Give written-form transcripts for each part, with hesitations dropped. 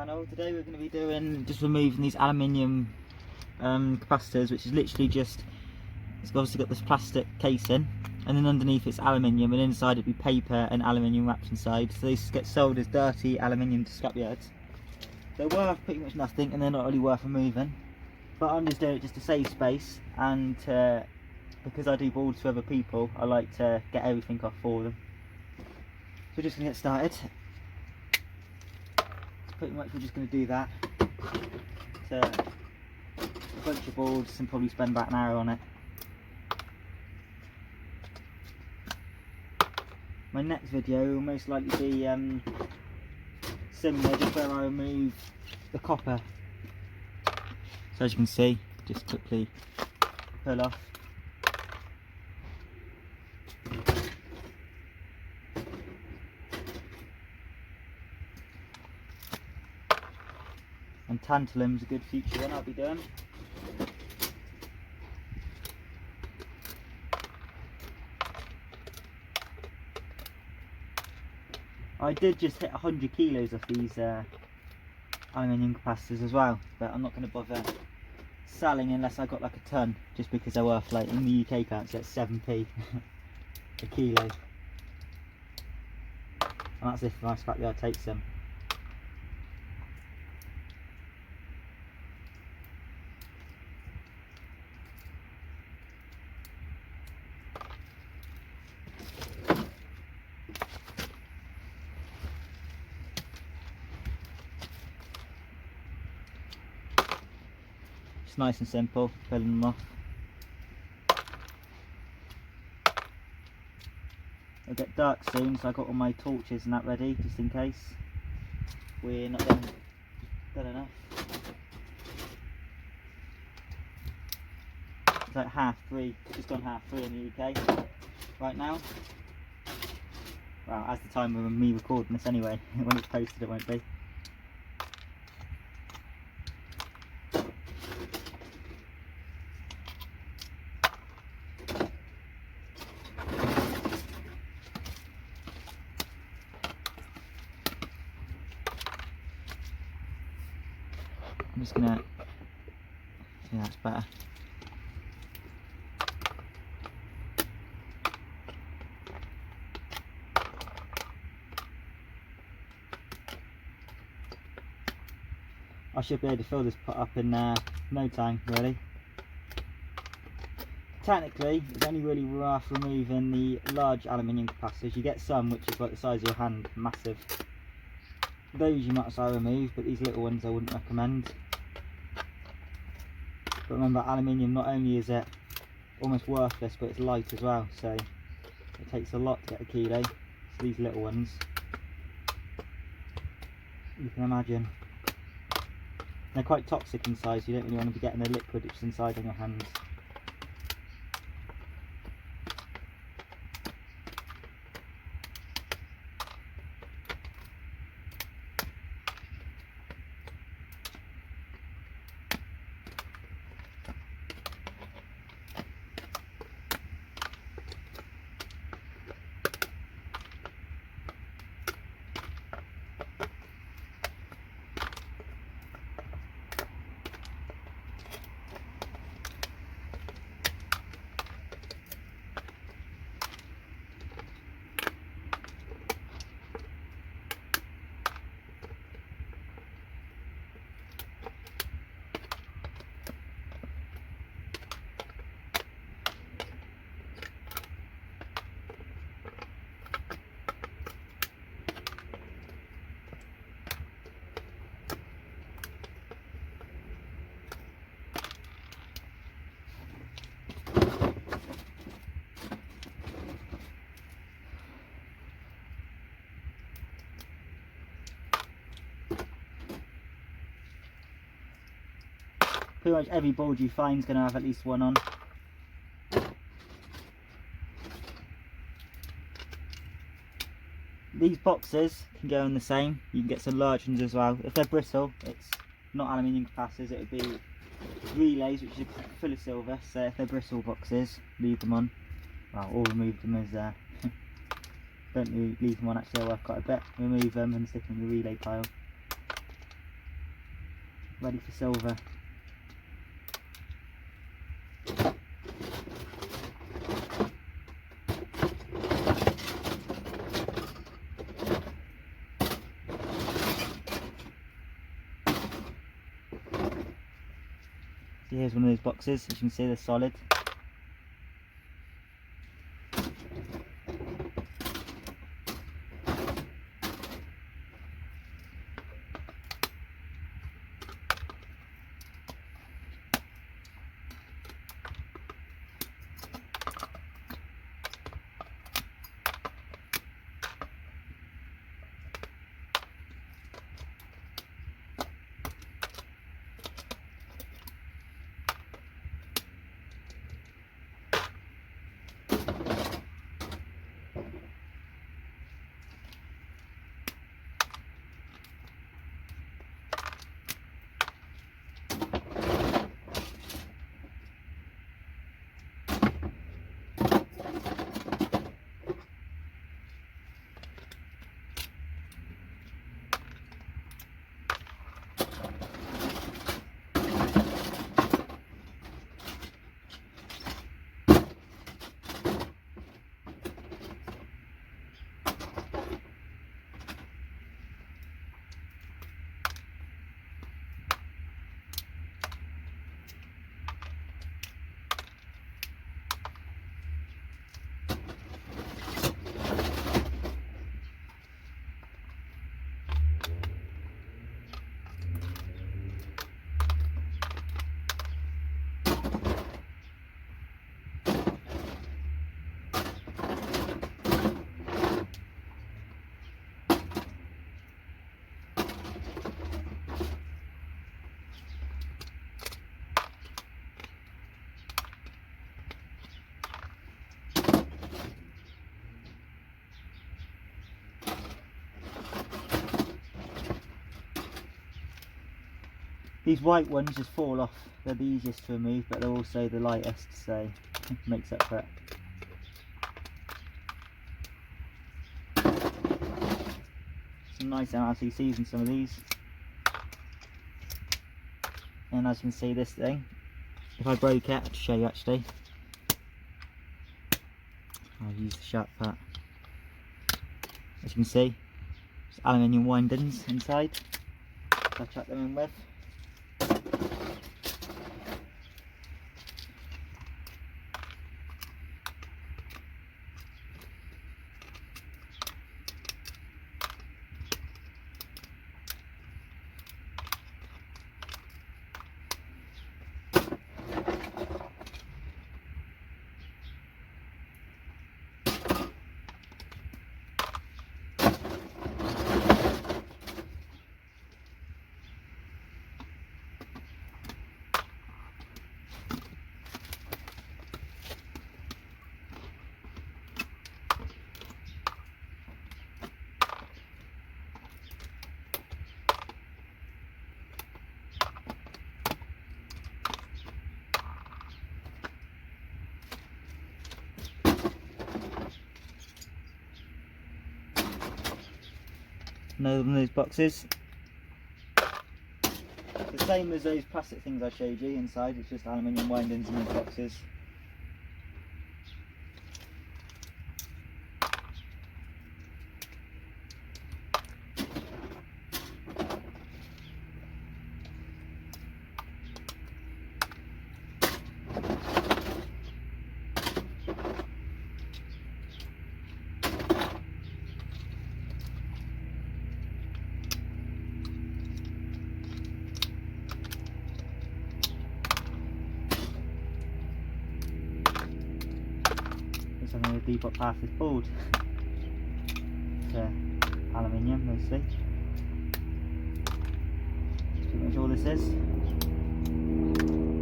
channel. Today we're going to be just removing these aluminium capacitors, which is literally just, it's obviously got this plastic casing, and then underneath it's aluminium, and inside it'd be paper and aluminium wrapped inside. So these get sold as dirty aluminium to scrapyards. They're worth pretty much nothing, and they're not really worth removing. But I'm just doing it just to save space, and because I do boards for other people, I like to get everything off for them. So we're just going to get started. Pretty much we're just going to do that. So, a bunch of boards and probably spend about an hour on it. My next video will most likely be similar, just where I remove the copper. So as you can see, just quickly pull off. And tantalum's a good future one I'll be doing. I did just hit 100 kilos off these aluminium capacitors as well, but I'm not going to bother selling unless I got like a ton, just because they're worth, like in the UK currency, it's 7p a kilo, and that's if my scrapyard takes them. It's nice and simple, pulling them off. It'll get dark soon, so I got all my torches and that ready, just in case we're not done enough. It's like 3:30, just gone 3:30 in the UK right now. Well, as the time of me recording this anyway, when it's posted it won't be. I'm just gonna, yeah, that's better. I should be able to fill this pot up in no time, really. Technically, it's only really worth removing the large aluminium capacitors. You get some which is like the size of your hand, massive. Those you might as well remove, but these little ones I wouldn't recommend. But remember, aluminium, not only is it almost worthless, but it's light as well, so it takes a lot to get a kilo. So these little ones, you can imagine, they're quite toxic inside, so you don't really want to be getting the liquid which is inside on your hands. Pretty much every board you find is going to have at least one on. These boxes can go in the same. You can get some large ones as well. If they're brittle, it's not aluminium capacitors, it would be relays, which is full of silver. So if they're brittle boxes, leave them on. Well, or remove them as don't leave them on, actually they're worth quite a bit. Remove them and stick them in the relay pile. ready for silver. So here's one of those boxes. As you can see, they're solid. These white ones just fall off. They're the easiest to remove, but they're also the lightest, so it makes up for it. Some nice LCCs in some of these. And as you can see, this thing, if I broke it, I'll show you actually. I'll use the sharp part. As you can see, it's aluminium windings inside. So I'll chuck them in with. Another one of those boxes. The same as those plastic things I showed you inside, it's just aluminium windings in those boxes. I'm going to depot past this board. It's aluminium mostly. That's pretty much all this is.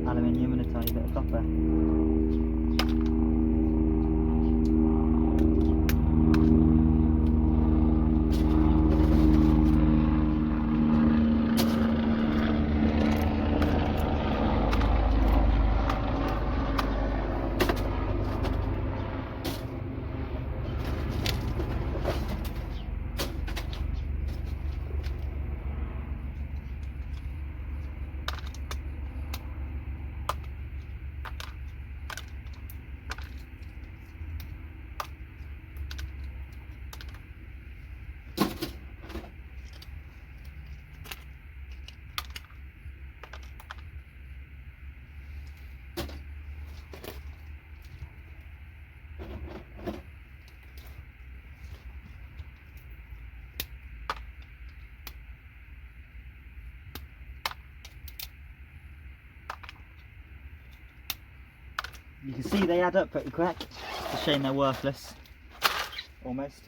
Aluminium and a tiny bit of copper. You can see they add up pretty quick. It's a shame they're worthless, almost.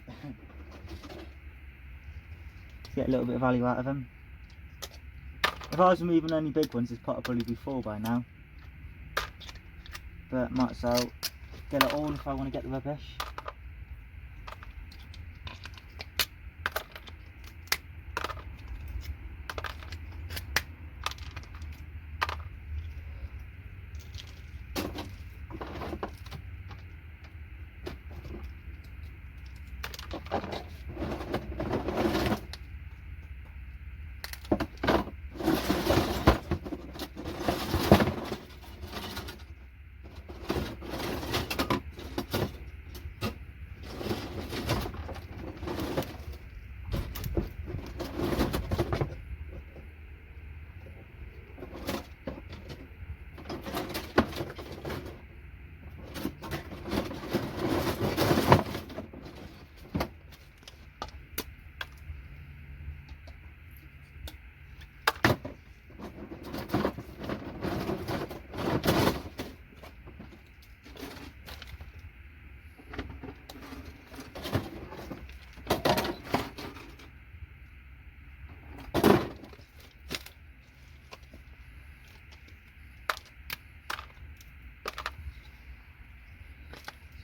Get a little bit of value out of them. If I was removing only big ones, this pot would probably be full by now. But might as well get it all if I want to get the rubbish.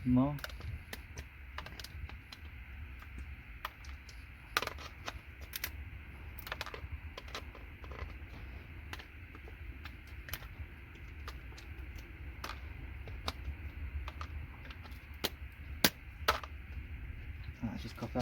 Some more. That's just copper.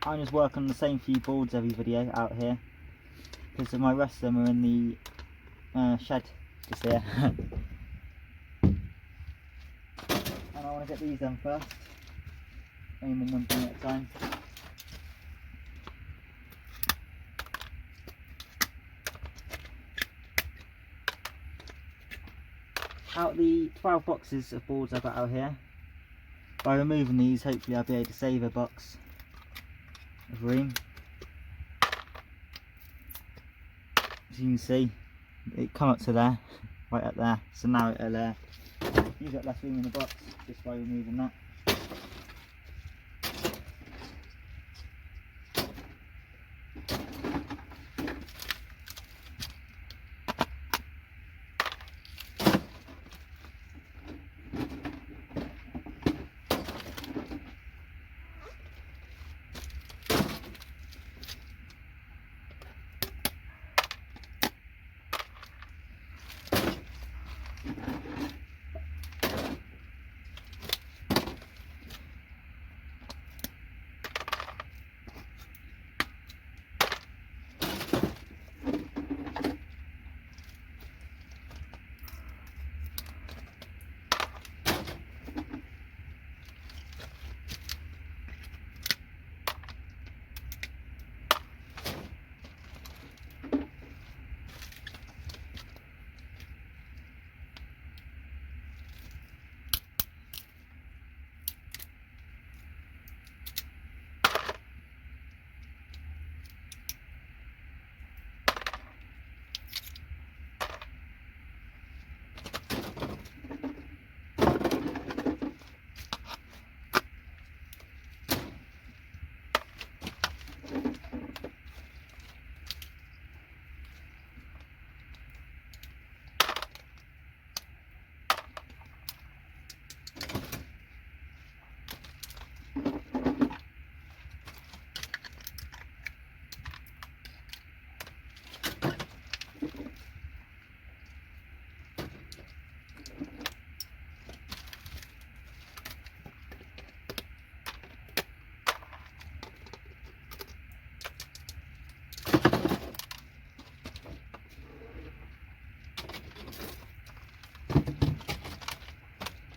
I just work on the same few boards every video out here because my rest of them are in the shed just here. And I want to get these done first, aim on one thing at a time. Out the 12 boxes of boards I've got out here, by removing these hopefully I'll be able to save a box of room. As you can see, it come up to there, right up there, so now it'll use up less room in the box just by removing that.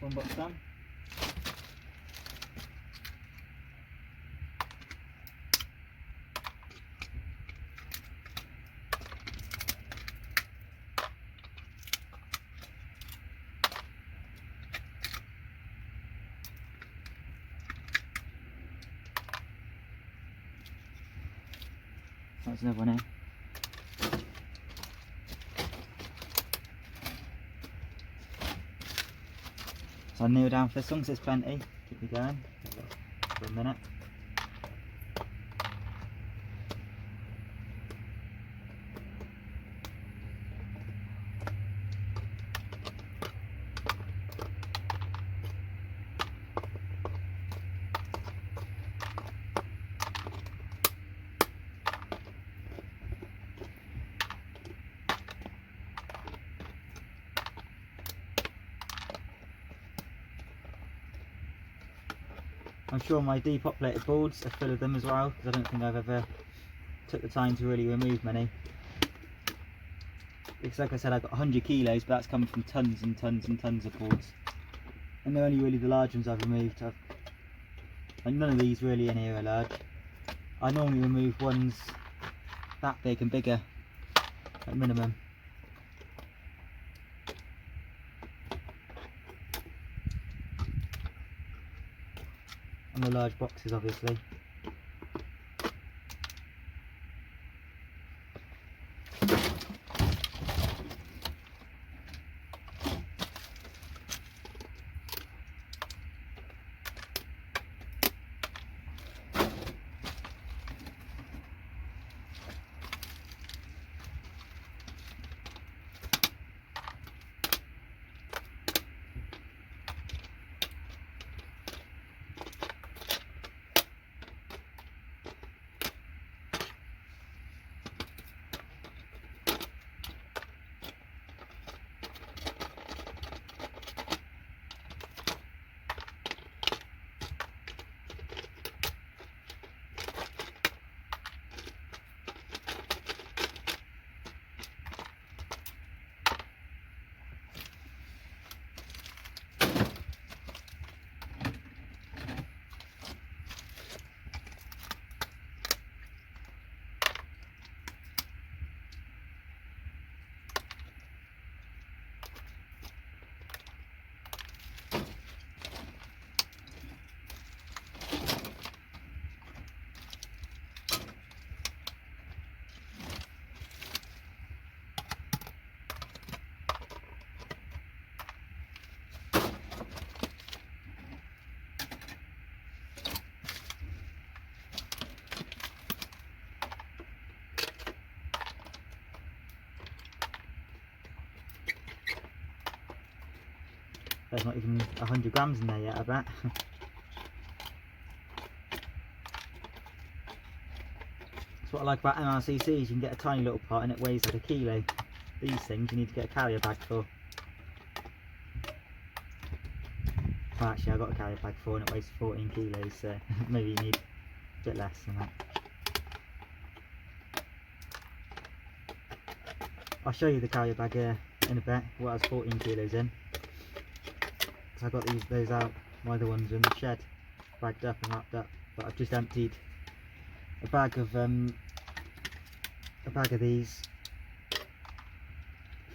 One box done. That's another one in. So I'll kneel down for this one because there's plenty. Keep me going for a minute. I'm sure my depopulated boards are full of them as well, because I don't think I've ever took the time to really remove many. Because like I said, I've got 100 kilos, but that's coming from tons and tons and tons of boards. And they're only really the large ones I've removed. And none of these really in here are large. I normally remove ones that big and bigger at minimum. And the large boxes obviously. There's not even 100 grams in there yet, I bet. That's what I like about MRCCs, you can get a tiny little pot and it weighs like a kilo. These things you need to get a carrier bag for. Well, actually I've got a carrier bag for and it weighs 14 kilos, so maybe you need a bit less than that. I'll show you the carrier bag here in a bit, what has 14 kilos in. I got those out, my other ones are in the shed, bagged up and wrapped up. But I've just emptied a bag of these,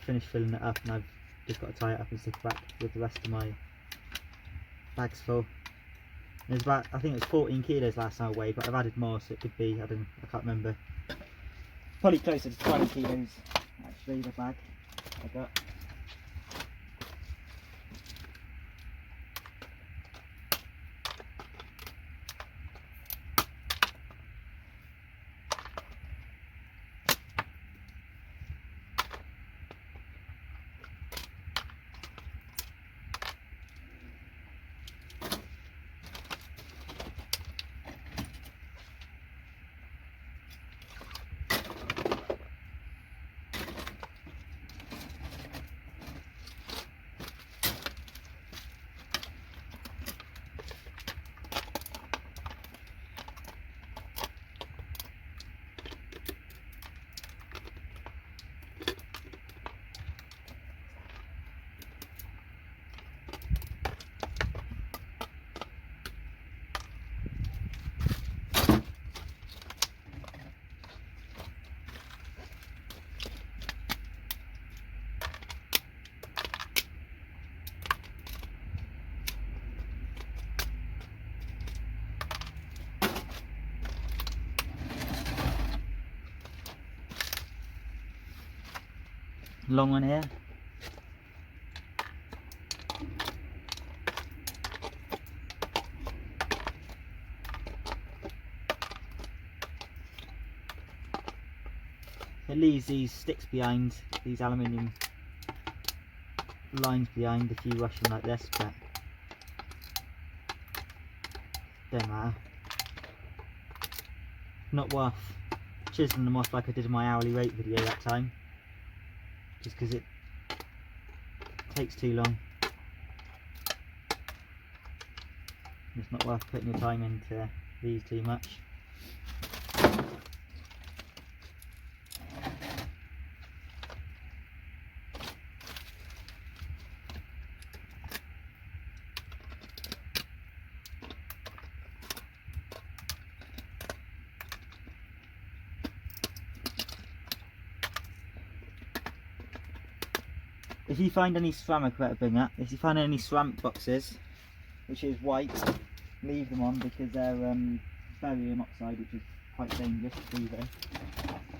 finished filling it up, and I've just got to tie it up and stick it back with the rest of my bags full. And it's about, I think it was 14 kilos last time I weighed, but I've added more, so it could be, I can't remember. Probably closer to 20 kilos actually, the bag I got. long one here. It leaves these sticks behind, these aluminium lines behind if you rush them like this, but don't matter. Not worth chiseling them off like I did in my hourly rate video that time, just because it takes too long. It's not worth putting your time into these too much. If you find any ceramic, better bring up. If you find any ceramic boxes, which is white, leave them on because they're barium oxide, which is quite dangerous to breathe in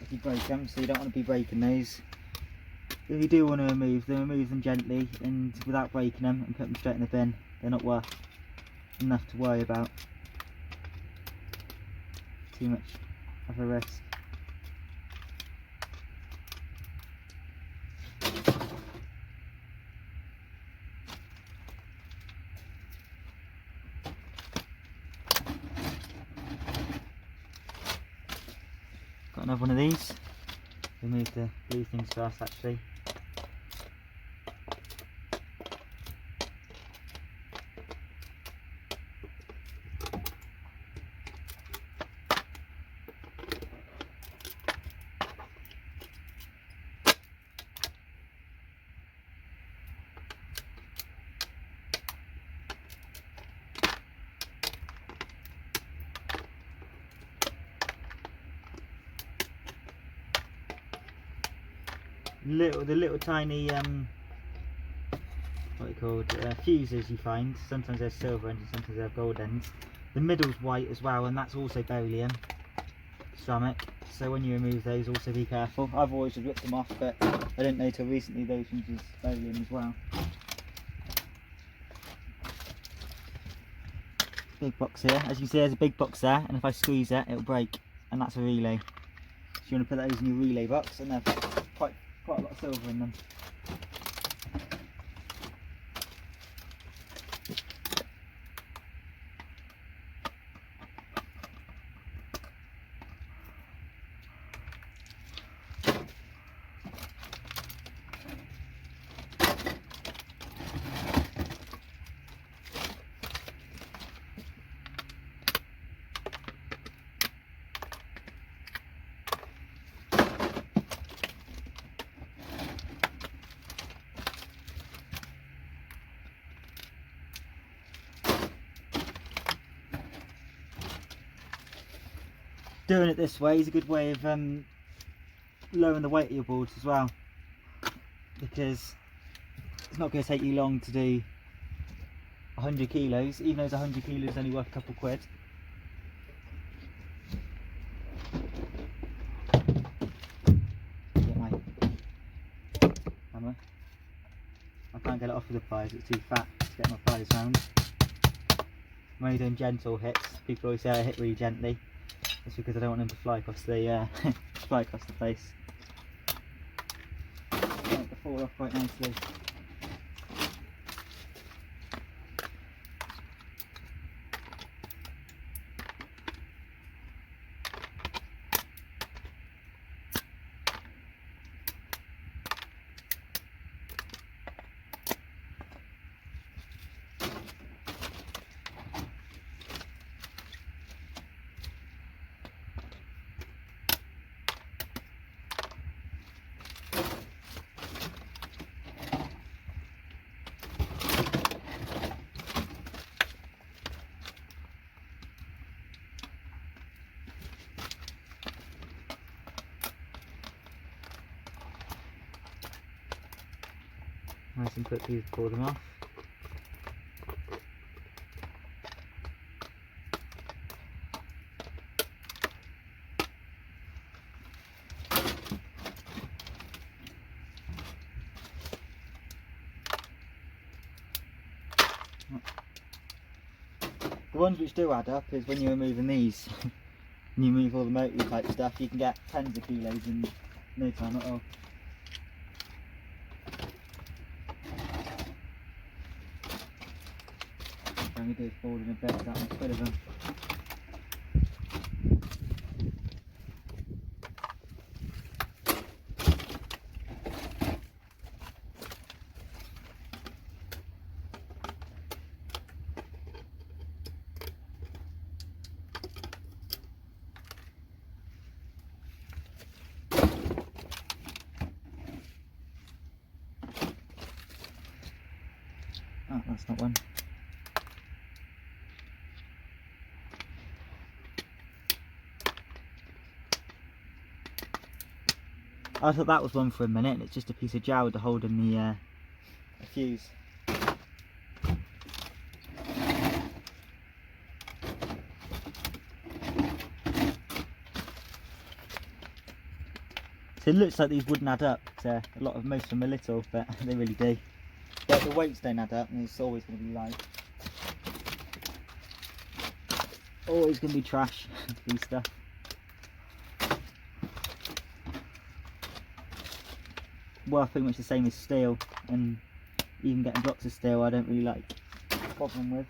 if you break them. So you don't want to be breaking those. If you do want to remove them gently and without breaking them, and put them straight in the bin. They're not worth enough to worry about. Too much of a risk. Got another one of these. Remove the blue things first actually. The little tiny what are they called, fuses you find. Sometimes they're silver ends and sometimes they have gold ends. The middle's white as well, and that's also beryllium ceramic. So when you remove those, also be careful. I've always just ripped them off, but I didn't know till recently those ones was beryllium as well. Big box here. As you can see, there's a big box there, and if I squeeze it, it'll break, and that's a relay. So you want to put those in your relay box, and they're quite a lot of silver in them. Doing it this way is a good way of lowering the weight of your boards as well, because it's not going to take you long to do 100 kilos, even though 100 kilos is only worth a couple quid. Get my hammer. I can't get it off with the pliers, it's too fat to get my pliers round. I'm only doing gentle hits. People always say I hit really gently. That's because I don't want them to fly across the fly across the place. Make the fall off quite nicely. Nice and quickly pull them off. The ones which do add up is when you're moving these. When you move all the motor type stuff, you can get tens of kilos in no time at all. I'm going to do this board in a bit, that much full of them. Oh, that's not one. I thought that was one for a minute, and it's just a piece of jowl to hold in the fuse. So it looks like these wouldn't add up. Most of them are little, but they really do. But the weights don't add up, and it's always going to be light. Always going to be trash, these stuff. Well, pretty much the same as steel, and even getting blocks of steel I don't really like bothering with.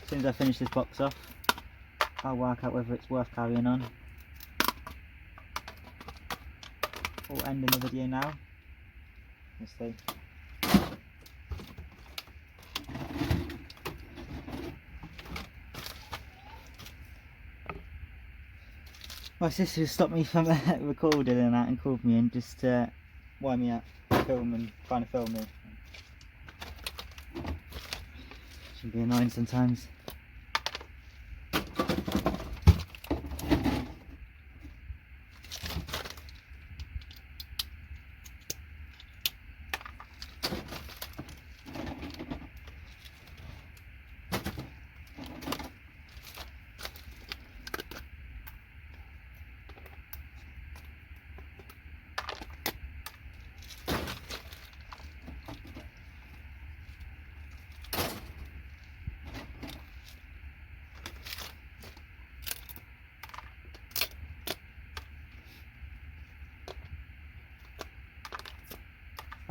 As soon as I finish this box off, I'll work out whether it's worth carrying on or ending the video now. Let's see. My sister stopped me from recording and that and called me in just to wind me up, trying to film me. She can be annoying sometimes.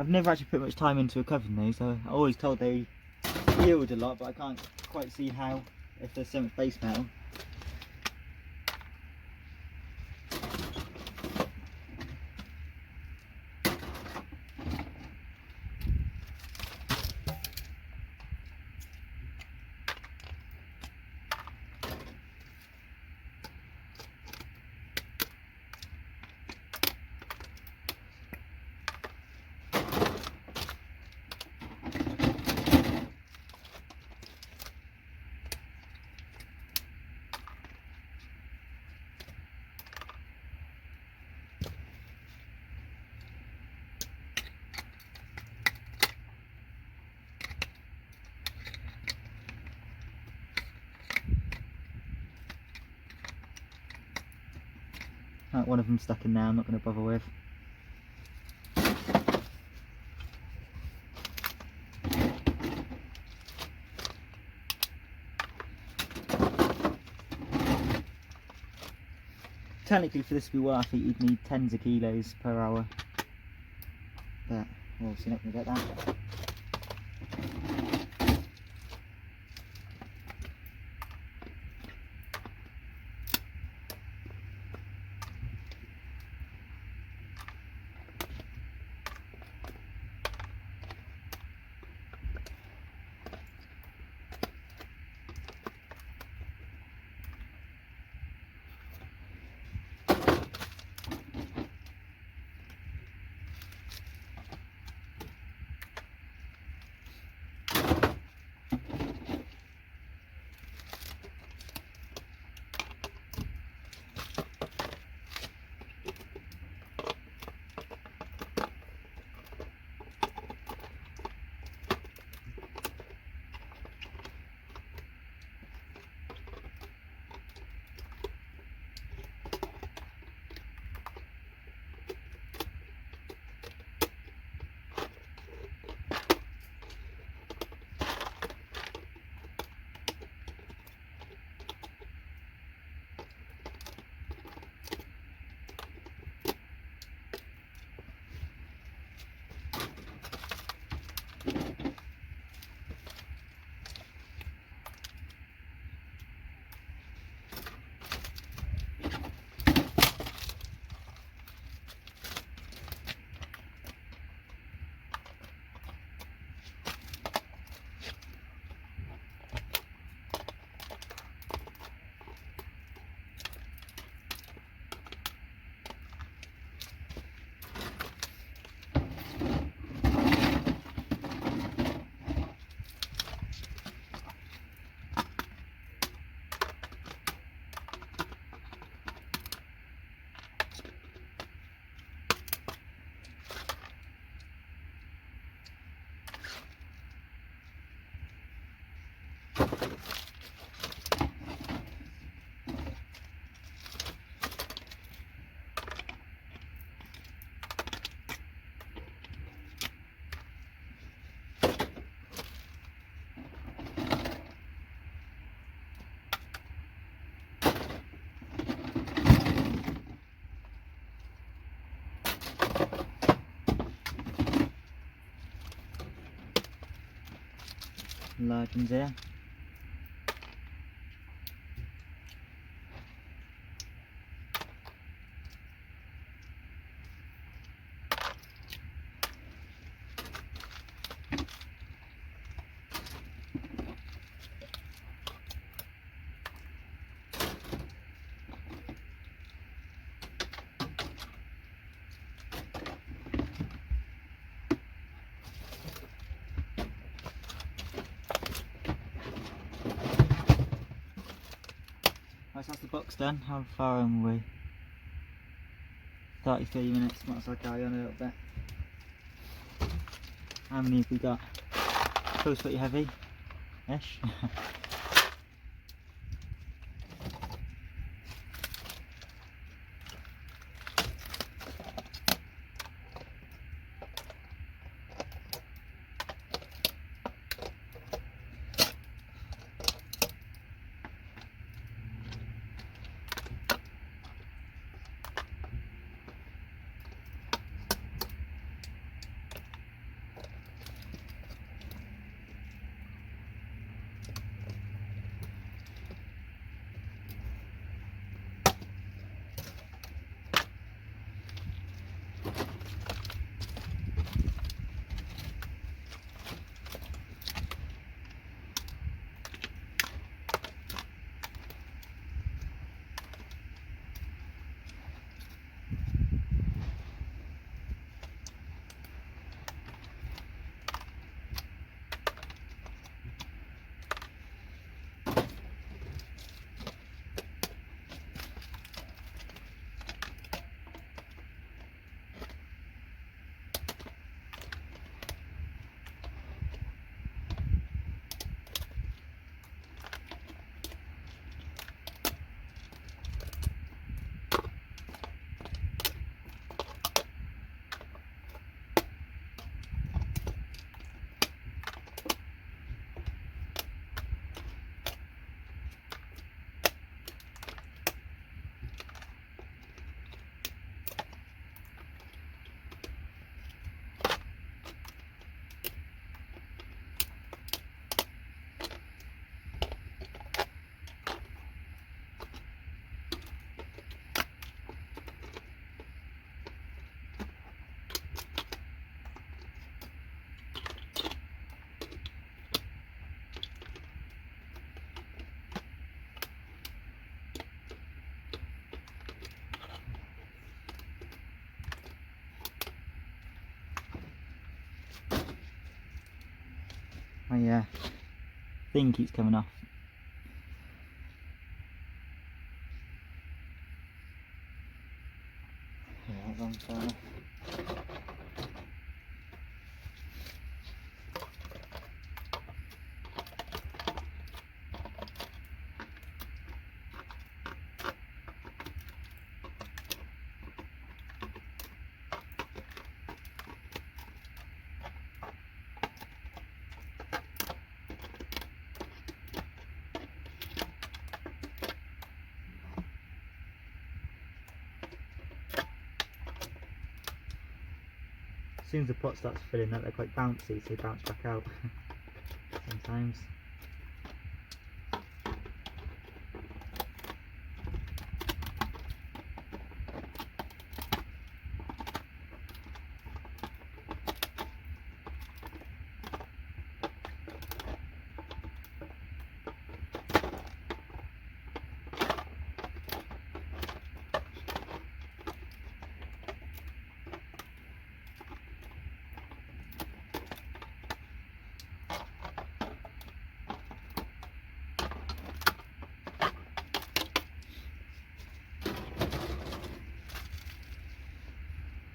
I've never actually put much time into recovering these. I always told they yield a lot, but I can't quite see how, if there's so much base metal. Right, one of them stuck in there, I'm not going to bother with. Technically, for this to be worth it, you'd need tens of kilos per hour. But we're obviously not going to get that. large ones here. Right, so that's the box done. How far are we? 33 minutes, might as well carry on a little bit. How many have we got? Feels pretty heavy-ish. My thing keeps coming off. Yeah, that one's fair enough. As soon as the pot starts filling up, they're quite bouncy, so they bounce back out sometimes.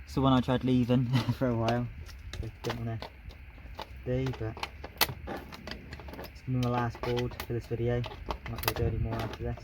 So one I tried leaving for a while, I didn't want to do, but it's going to be my last board for this video. I'm not going to do any more after this.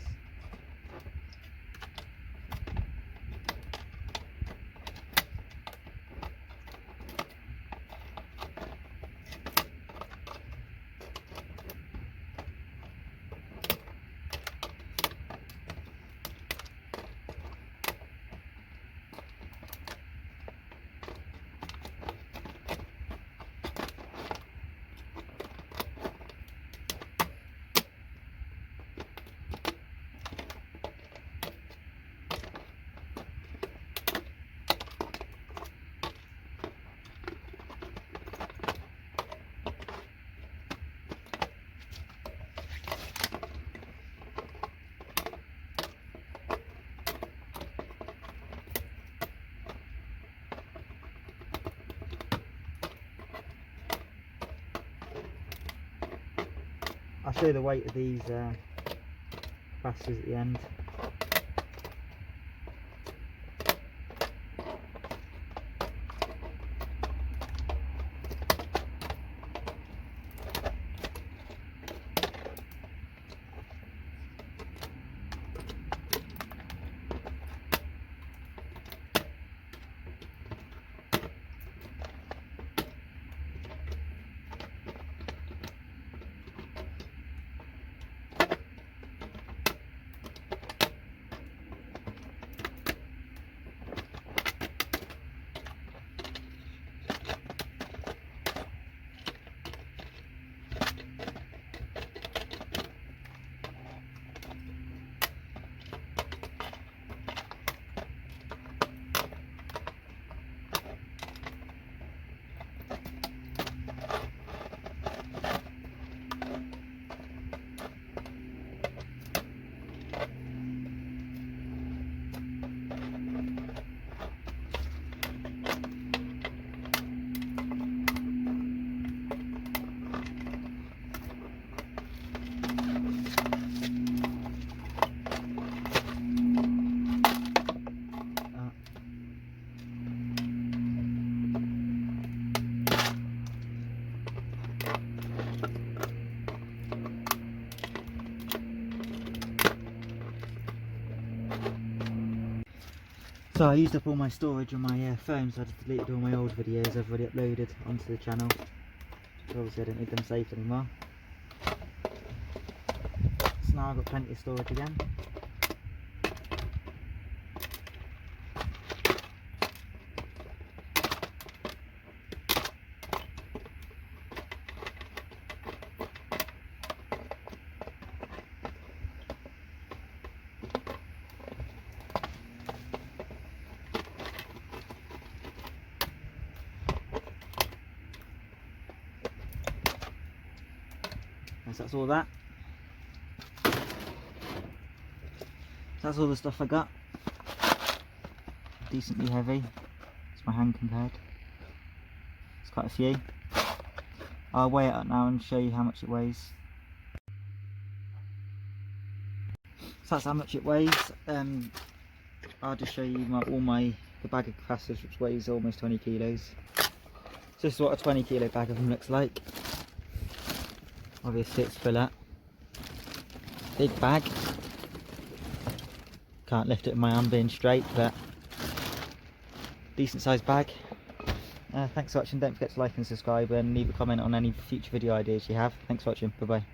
I'll show you the weight of these capacitors at the end. So I used up all my storage on my phone, so I just deleted all my old videos I've already uploaded onto the channel. Obviously I don't need them saved anymore. So now I've got plenty of storage again. So that's all that. So that's all the stuff I got. Decently heavy. It's my hand compared. It's quite a few. I'll weigh it up now and show you how much it weighs. So that's how much it weighs. I'll just show you the bag of capacitors, which weighs almost 20 kilos. So this is what a 20 kilo bag of them looks like. Obviously it's full up. Big bag. Can't lift it with my arm being straight, but decent sized bag. Thanks for watching. Don't forget to like and subscribe and leave a comment on any future video ideas you have. Thanks for watching. Bye bye.